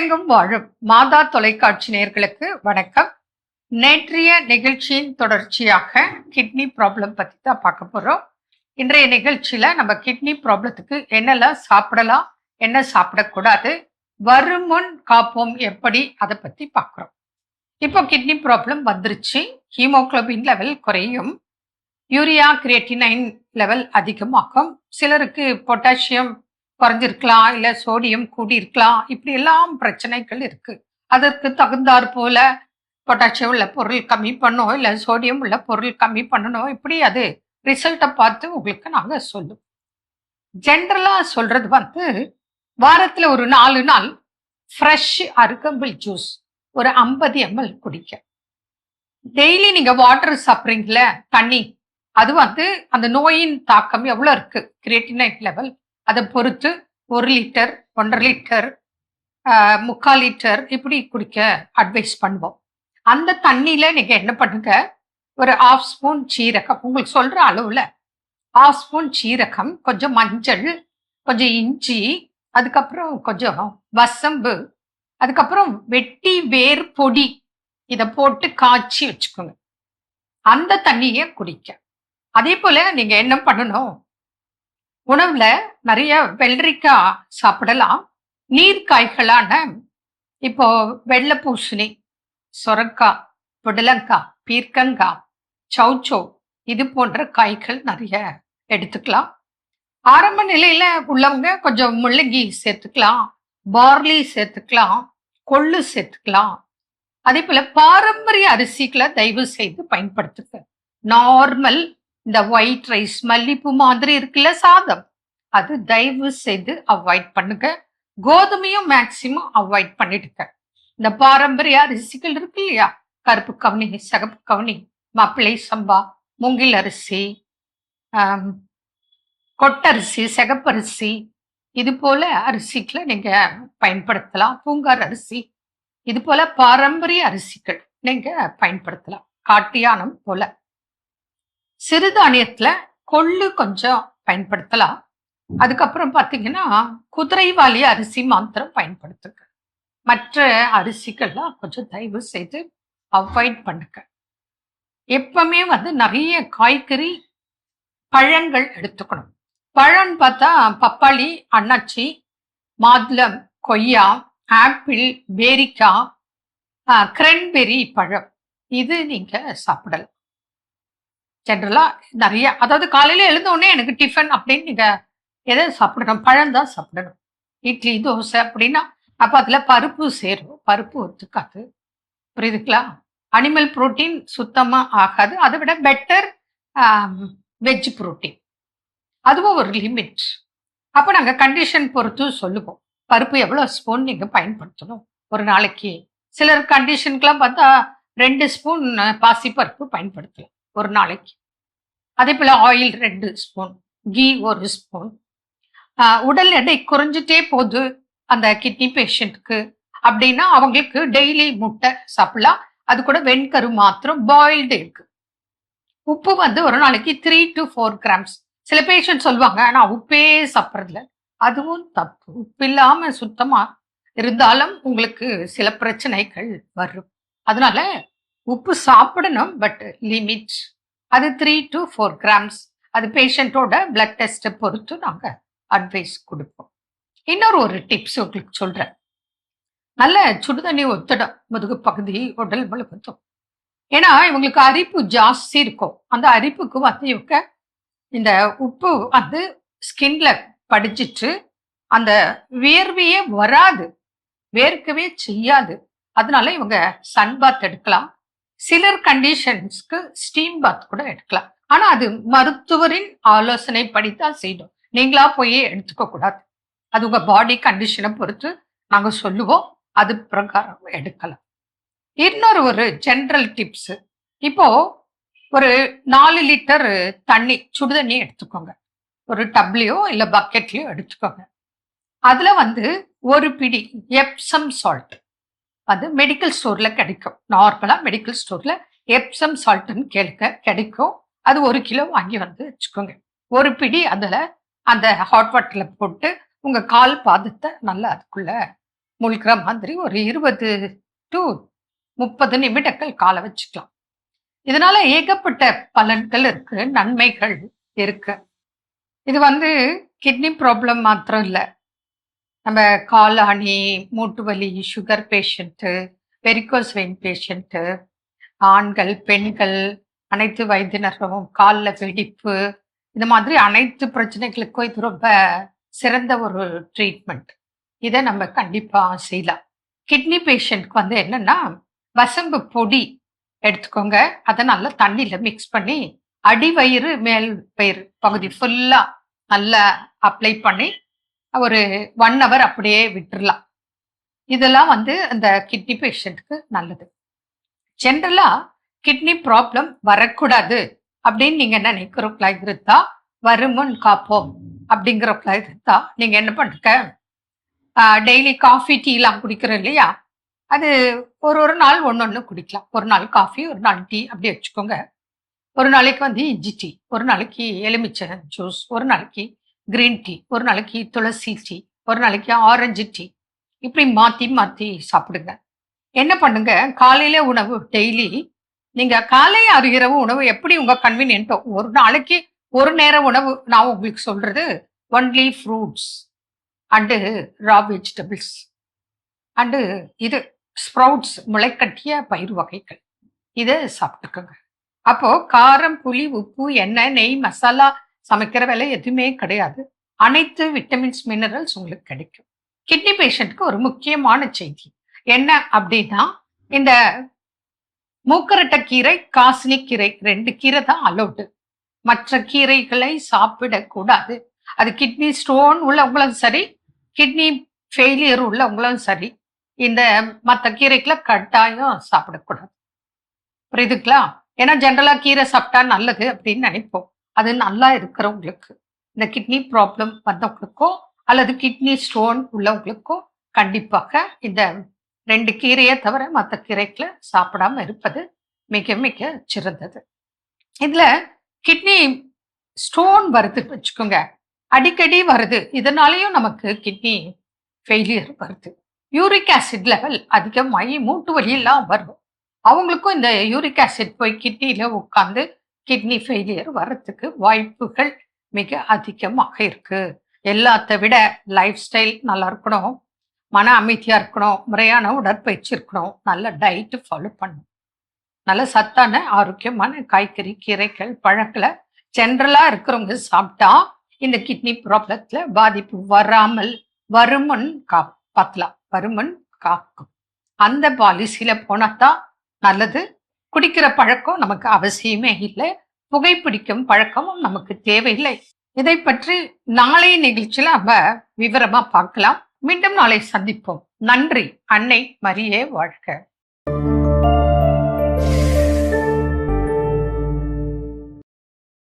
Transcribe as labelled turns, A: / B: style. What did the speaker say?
A: உலகெங்கும் வாழும் மாதா தொலைக்காட்சி நேயர்களுக்கு வணக்கம். நேற்றைய நிகழ்ச்சியின் தொடர்ச்சியாக கிட்னி ப்ராப்ளம் பத்தி தான் பார்க்க போறோம். இன்றைய நிகழ்ச்சியில நம்ம கிட்னி ப்ராப்ளத்துக்கு என்னெல்லாம் சாப்பிடலாம், என்ன சாப்பிடக்கூடாது, வருமுன் காப்போம் எப்படி, அதை பத்தி பார்க்குறோம். இப்போ கிட்னி ப்ராப்ளம் வந்துருச்சு. ஹீமோகுளோபின் லெவல் குறையும், யூரியா கிரியேட்டினைன் லெவல் அதிகமாகும். சிலருக்கு பொட்டாசியம் குறைஞ்சிருக்கலாம், இல்ல சோடியம் கூடியிருக்கலாம். இப்படி எல்லாம் பிரச்சனைகள் இருக்கு. அதற்கு தகுந்தாற் போல பொட்டாசியம் உள்ள பொருள் கம்மி பண்ணும், இல்ல சோடியம் உள்ள பொருள் கம்மி பண்ணணும். இப்படி அது ரிசல்ட்டை பார்த்து உங்களுக்கு நாங்க சொல்லுவோம். ஜென்ரலா சொல்றது வாரத்துல ஒரு 4 நாள் ஃப்ரெஷ் அருகம்புல் ஜூஸ் ஒரு 50 ml குடிக்க. டெய்லி நீங்க வாட்டர் சாப்பிட்றீங்கள, தண்ணி, அது அந்த நோயின் தாக்கம் எவ்வளவு இருக்கு, கிரியேட்டினைன் லெவல், அதை பொறுத்து 1 லிட்டர், 1.5 லிட்டர், 3/4 லிட்டர் இப்படி குடிக்க அட்வைஸ் பண்ணுவோம். அந்த தண்ணியில நீங்க என்ன பண்ணுங்க, ஒரு 1/2 ஸ்பூன் சீரகம், உங்களுக்கு சொல்ற அளவுல 1/2 ஸ்பூன் சீரகம், கொஞ்சம் மஞ்சள், கொஞ்சம் இஞ்சி, அதுக்கப்புறம் கொஞ்சம் வசம்பு, அதுக்கப்புறம் வெட்டி வேர் பொடி, இதை போட்டு காய்ச்சி வச்சுக்கோங்க. அந்த தண்ணியை குடிக்க. அதே போல நீங்க என்ன பண்ணணும், உணவுல நிறைய வெள்ளரிக்காய் சாப்பிடலாம். நீர்க்காய்களான இப்போ வெள்ளை பூசணி, சொரக்காய், புடலங்காய், பீர்க்கங்காய், சௌச்சோ, இது போன்ற காய்கள் நிறைய எடுத்துக்கலாம். ஆரம்ப நிலையில உள்ளவங்க கொஞ்சம் முள்ளங்கி சேர்த்துக்கலாம், பார்லி சேர்த்துக்கலாம், கொள்ளு சேர்த்துக்கலாம். அதே போல பாரம்பரிய அரிசிகளை தயவு செய்து பயன்படுத்துங்க. நார்மல் இந்த ஒயிட் ரைஸ், மல்லிப்பூ மாதிரி இருக்குல்ல சாதம், அது தயவு செய்து அவாய்ட் பண்ணுங்க. கோதுமையும் மேக்சிமம் அவாய்ட் பண்ணிடுங்க. இந்த பாரம்பரிய அரிசிகள் இருக்கு இல்லையா, கருப்பு கவுனி, சிகப்பு கவுனி, மாப்பிள்ளை சம்பா, மூங்கில் அரிசி, கொட்டரிசி, சிகப்பரிசி, இது போல அரிசிகளை நீங்க பயன்படுத்தலாம். பூங்கார் அரிசி, இது போல பாரம்பரிய அரிசிகள் நீங்க பயன்படுத்தலாம். காட்டியானம் போல சிறுதானியத்துல கொள்ளு கொஞ்சம் பயன்படுத்தலாம். அதுக்கப்புறம் பாத்தீங்கன்னா குதிரைவாலி அரிசி மாத்திரம் பயன்படுத்துங்க. மற்ற அரிசிகள்லாம் கொஞ்சம் தயவு செய்து அவாய்ட் பண்ணுங்க. எப்பவுமே நிறைய காய்கறி, பழங்கள் எடுத்துக்கணும். பழம் பார்த்தா பப்பாளி, அன்னாச்சி, மாதுளம், கொய்யா, ஆப்பிள், பேரிக்காய், கிரன்பெரி பழம், இது நீங்க சாப்பிடலாம். ஜென்ரலா நிறைய, அதாவது காலையில எழுந்த உடனே எனக்கு டிஃபன் அப்படின்னு நீங்க எதை சாப்பிடணும், பழம் தான் சாப்பிடணும். இட்லி, தோசை அப்படின்னா அப்ப அதுல பருப்பு சேரும், பருப்பு ஒத்துக்காது, புரியுதுங்களா? அனிமல் புரோட்டீன் சுத்தமா ஆகாது. அதை விட பெட்டர் வெஜ் புரோட்டீன், அதுவும் ஒரு லிமிட். அப்ப நாங்க கண்டிஷன் பொறுத்து சொல்லுவோம், பருப்பு எவ்வளவு ஸ்பூன் நீங்க பயன்படுத்தணும் ஒரு நாளைக்கு. சிலர் கண்டிஷனுக்குலாம் பார்த்தா 2 ஸ்பூன் பாசி பருப்பு பயன்படுத்தலாம் ஒரு நாளைக்கு. அதே போல ஆயில் 2 ஸ்பூன், கீ 1 ஸ்பூன். உடல் எடை குறைஞ்சிட்டே போகுது அந்த கிட்னி பேஷண்ட்க்கு அப்படின்னா அவங்களுக்கு டெய்லி முட்டை சாப்பிடலாம். அது கூட வெண்கரு மாத்திரம், பாயில்டு எக். உப்பு ஒரு நாளைக்கு 3 to 4 கிராம்ஸ். சில பேஷண்ட் சொல்லுவாங்க நான் உப்பே சாப்பிட்றதில்ல, அதுவும் தப்பு. உப்பு இல்லாம சுத்தமா இருந்தாலும் உங்களுக்கு சில பிரச்சனைகள் வரும். அதனால உப்பு சாப்பிடணும், பட் லிமிட். அது 3 to 4 கிராம்ஸ். அது பேஷண்டோட பிளட் டெஸ்ட்டை பொறுத்து நாங்க அட்வைஸ் கொடுப்போம். இன்னொரு டிப்ஸ் உங்களுக்கு சொல்றேன். நல்ல சுடுதண்ணி ஒத்துடும் முதுகு பகுதி, உடல் முழுவதும். ஏன்னா இவங்களுக்கு அரிப்பு ஜாஸ்தி இருக்கும். அந்த அரிப்புக்கு இவங்க இந்த உப்பு ஸ்கின்ல படிச்சிட்டு அந்த வேர்வையே வராது, வேர்க்கவே செய்யாது. அதனால இவங்க சன் பாத் எடுக்கலாம். சிலர் கண்டிஷன்ஸ்க்கு ஸ்டீம் பாத் கூட எடுக்கலாம். ஆனா அது மருத்துவரின் ஆலோசனை படித்தான் செய்யணும். நீங்களா போய் எடுத்துக்க கூடாது. அது உங்க பாடி கண்டிஷனை பொறுத்து நாங்க சொல்லுவோம், அது பிரகாரம் எடுக்கலாம். இன்னொரு ஜெனரல் டிப்ஸ், இப்போ ஒரு 4 லிட்டர் தண்ணி, சுடுதண்ணி எடுத்துக்கோங்க. ஒரு டப்லயோ இல்ல பக்கெட்லயோ எடுத்துக்கோங்க. அதுல ஒரு பிடி எப்சம் சால்ட், அது மெடிக்கல் ஸ்டோர்ல கிடைக்கும். நார்மலா மெடிக்கல் ஸ்டோர்ல எப்சம் சால்ட்னு கேளுங்க, கிடைக்கும். அது 1 கிலோ வாங்கி வச்சுக்கோங்க. ஒரு பிடி அதுல அந்த ஹாட் வாட்டர்ல போட்டு உங்க கால் பாதத்தை நல்லா அதுக்குள்ள முழுகிற மாதிரி ஒரு 20 டு 30 நிமிடங்கள் கால வச்சுக்கலாம். இதனால ஏகப்பட்ட பலன்கள் இருக்கு, நன்மைகள் இருக்கு. இது கிட்னி ப்ராப்ளம் மாத்திரம் இல்ல. நம்ம காலாணி, மூட்டு வலி, sugar patient, varicose vein patient, ஆண்கள், பெண்கள், அனைத்து வயதினரும், கால்ல வெடிப்பு, இந்த மாதிரி அனைத்து பிரச்சனைகளுக்கும் இது ரொம்ப சிறந்த ஒரு ட்ரீட்மெண்ட். இதை நம்ம கண்டிப்பா செய்யலாம். கிட்னி பேஷண்ட்க்கு என்னன்னா, வசம்பு பொடி எடுத்துக்கோங்க. அதை நல்லா தண்ணியில மிக்ஸ் பண்ணி அடிவயிறு, மேல் வயிறு பகுதி ஃபுல்லா நல்லா அப்ளை பண்ணி ஒரு 1 hour அப்படியே விட்டுறலாம். இதெல்லாம் அந்த கிட்னி பேஷண்ட்க்கு நல்லது. ஜென்ரலா கிட்னி ப்ராப்ளம் வரக்கூடாது அப்படின்னு நீங்க நினைக்கிறவங்களா இருந்தா, வருமுன் காப்போம் அப்படிங்கிறவங்களா இருந்தா, நீங்க என்ன பண்ணுங்க, டெய்லி காஃபி, டீ எல்லாம் குடிக்கிறோம் இல்லையா, அது ஒரு நாள் ஒன்னொன்னு குடிக்கலாம். ஒரு நாள் காஃபி, ஒரு நாள் டீ அப்படி வச்சுக்கோங்க. ஒரு நாளைக்கு இஞ்சி டீ, ஒரு நாளைக்கு எலுமிச்சை ஜூஸ், ஒரு நாளைக்கு கிரீன் டீ, ஒரு நாளைக்கு துளசி டீ, ஒரு நாளைக்கு ஆரஞ்சு டீ, இப்படி மாத்தி மாத்தி சாப்பிடுங்க. என்ன பண்ணுங்க, காலையில உணவு டெய்லி நீங்க காலை இரவு உணவு எப்படி உங்க கன்வீனியன்ட்டோ, ஒரு நாளைக்கு ஒரு நேர உணவு நான் உங்களுக்கு சொல்றது only fruits and raw vegetables and இது ஸ்ப்ரவுட்ஸ், முளைக்கட்டிய பயிர் வகைகள், இதை சாப்பிட்டுக்கோங்க. அப்போ காரம், புளி, உப்பு, எண்ணெய், நெய், மசாலா சமைக்கிற வேலை எதுவுமே கிடையாது. அனைத்து விட்டமின்ஸ், மினரல்ஸ் உங்களுக்கு கிடைக்கும். கிட்னி பேஷண்ட்க்கு ஒரு முக்கியமான செய்தி என்ன அப்படின்னா, இந்த மூக்கரட்டை கீரை, காசினி கீரை 2 கீரை தான் அலோடு. மற்ற கீரைகளை சாப்பிடக்கூடாது. அது கிட்னி ஸ்டோன் உள்ளவங்களும் சரி, கிட்னி ஃபெயிலியர் உள்ளவங்களும் சரி, இந்த மற்ற கீரைகளை கட்டாயம் சாப்பிடக்கூடாது. புரியுதுங்களா? ஏன்னா ஜென்ரலா கீரை சாப்பிட்டா நல்லது அப்படின்னு நினைப்போம். அது நல்லா இருக்கிறவங்களுக்கு, இந்த கிட்னி ப்ராப்ளம் வந்தவங்களுக்கோ அல்லது கிட்னி ஸ்டோன் உள்ளவங்களுக்கோ கண்டிப்பாக இந்த 2 கீரையை தவிர மற்ற கீரைகளை சாப்பிடாம இருப்பது மிக மிக சிறந்தது. இதுல கிட்னி ஸ்டோன் வருது வச்சுக்கோங்க, அடிக்கடி வருது. இதனாலேயும் நமக்கு கிட்னி ஃபெயிலியர் வருது. யூரிக் ஆசிட் லெவல் அதிகமாகி மூட்டு வலியெல்லாம் வரும். அவங்களுக்கும் இந்த யூரிக் ஆசிட் போய் கிட்னியில உட்காந்து கிட்னி ஃபெயிலியர் வர்றதுக்கு வாய்ப்புகள் மிக அதிகமாக இருக்கு. எல்லாத்த விட லைஃப் ஸ்டைல் நல்லா இருக்கணும், மன அமைதியா இருக்கணும், முறையான உடற்பயிற்சி இருக்கணும், நல்ல டயட் ஃபாலோ பண்ணணும், நல்ல சத்தான ஆரோக்கியமான காய்கறி, கீரைகள், பழங்களை ஜென்ரலா இருக்கிறவங்க சாப்பிட்டா இந்த கிட்னி ப்ராப்ளத்துல பாதிப்பு வராமல் வருமுன் காப்பாத்தலாம், வருமுன் காக்கும். அந்த பாலிசியில போனாதான் நல்லது. குடிக்கிற பழக்கம் நமக்கு அவசியமே இல்லை, புகைப்பிடிக்கும் பழக்கமும் நமக்கு தேவையில்லை. இதை பற்றி நாளைய நிகழ்ச்சியில நம்ம விவரமா பார்க்கலாம். மீண்டும் நாளை சந்திப்போம். நன்றி. அன்னை மரியே வாழ்க.